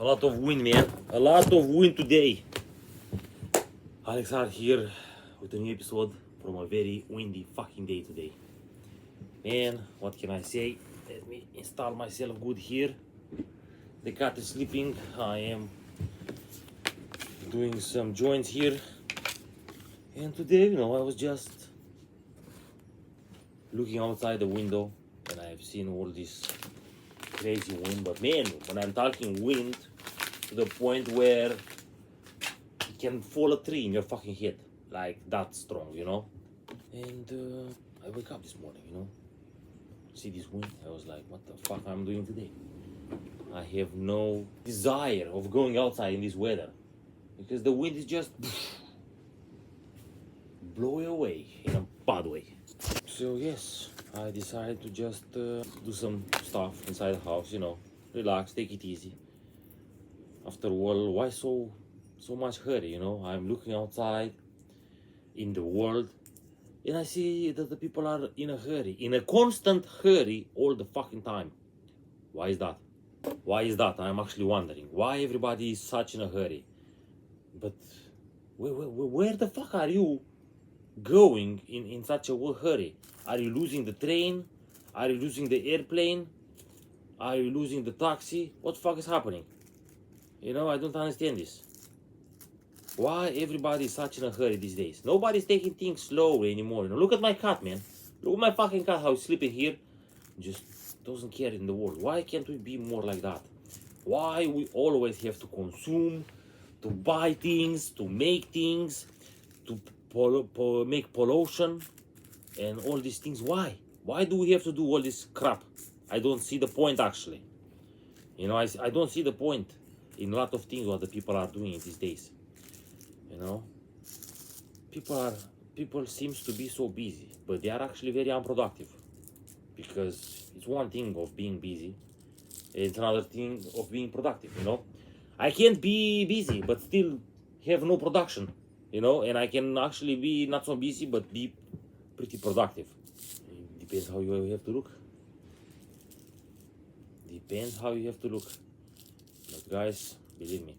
lot of wind, man. A lot of wind today. Alex Hart here with a new episode from a very windy fucking day today. Man, what can I say? Let me install myself good here. The cat is sleeping. I am doing some joints here. And today, I was just looking outside the window and I've seen all this crazy wind. But man, when I'm talking wind to the point where it can fall a tree in your fucking head, like that strong, And I wake up this morning, see this wind. I was like, what the fuck I'm doing today? I have no desire of going outside in this weather because the wind is just blow away in a bad way. So yes, I decided to just do some stuff inside the house, relax, take it easy. After all, why so much hurry, I'm looking outside in the world and I see that the people are in a hurry, in a constant hurry all the fucking time. Why is that? Why is that? I'm actually wondering why everybody is such in a hurry. But where the fuck are you going in such a hurry? Are you losing the train? Are you losing the airplane? Are you losing the taxi? What the fuck is happening? I don't understand this. Why everybody is such in a hurry these days? Nobody's taking things slowly anymore. Look at my cat, man. Look at my fucking cat, how he's sleeping here. Just doesn't care in the world. Why can't we be more like that? Why we always have to consume, to buy things, to make things, to make pollution and all these things? Why do we have to do all this crap? I don't see the point, actually. I don't see the point in a lot of things what the people are doing these days. People seems to be so busy, but they are actually very unproductive, because it's one thing of being busy, it's another thing of being productive. I can't be busy but still have no production, and I can actually be not so busy but be pretty productive. It depends how you have to look. But guys, believe me,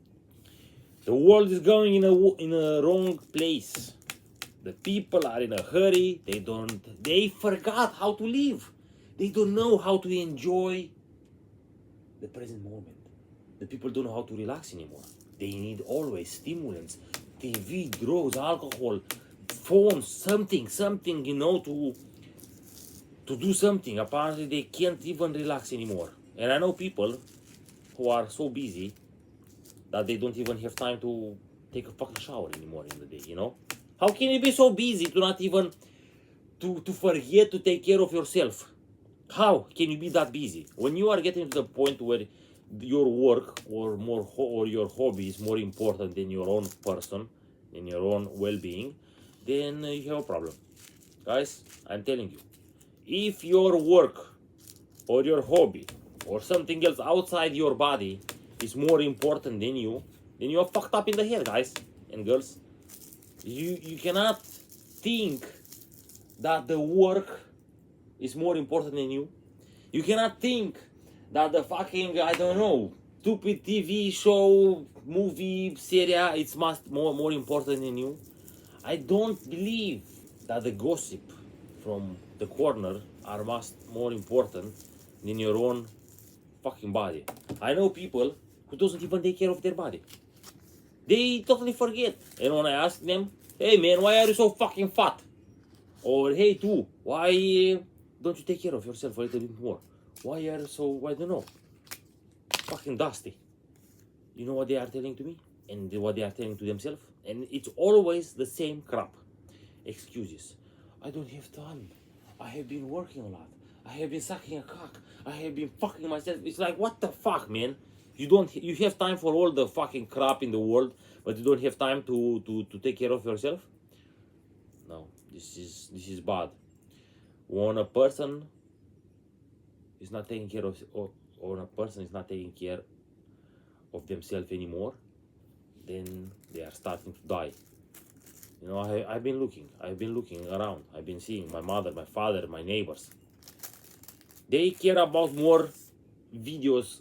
the world is going in a wrong place. The people are in a hurry. They forgot how to live. They don't know how to enjoy the present moment. The people don't know how to relax anymore. They need always stimulants, TV, drugs, alcohol, phones, something, to do something. Apparently they can't even relax anymore. And I know people who are so busy that they don't even have time to take a fucking shower anymore in the day, How can you be so busy to not even to forget to take care of yourself? How can you be that busy? When you are getting to the point where your work or your hobby is more important than your own person, than your own well-being, then you have a problem. Guys, I'm telling you, if your work or your hobby or something else outside your body is more important than you, then you are fucked up in the head, guys and girls. You cannot think that the work is more important than you. You cannot think that the fucking, I don't know, stupid TV show, movie, series, it's more important than you. I don't believe that the gossip from the corner are more important than your own fucking body. I know people who doesn't even take care of their body. They totally forget. And when I ask them, hey man, why are you so fucking fat? Or hey too, why don't you take care of yourself a little bit more? Why are you so, I don't know, fucking dusty? You know what they are telling to me? And what they are telling to themselves? And it's always the same crap. Excuses. I don't have time. I have been working a lot. I have been sucking a cock. I have been fucking myself. It's like, what the fuck, man? You have time for all the fucking crap in the world, but you don't have time to take care of yourself? No, this is bad. When a person is not taking care of, or a person is not taking care of themselves anymore, then they are starting to die. I've been looking around. I've been seeing my mother, my father, my neighbors. They care about more videos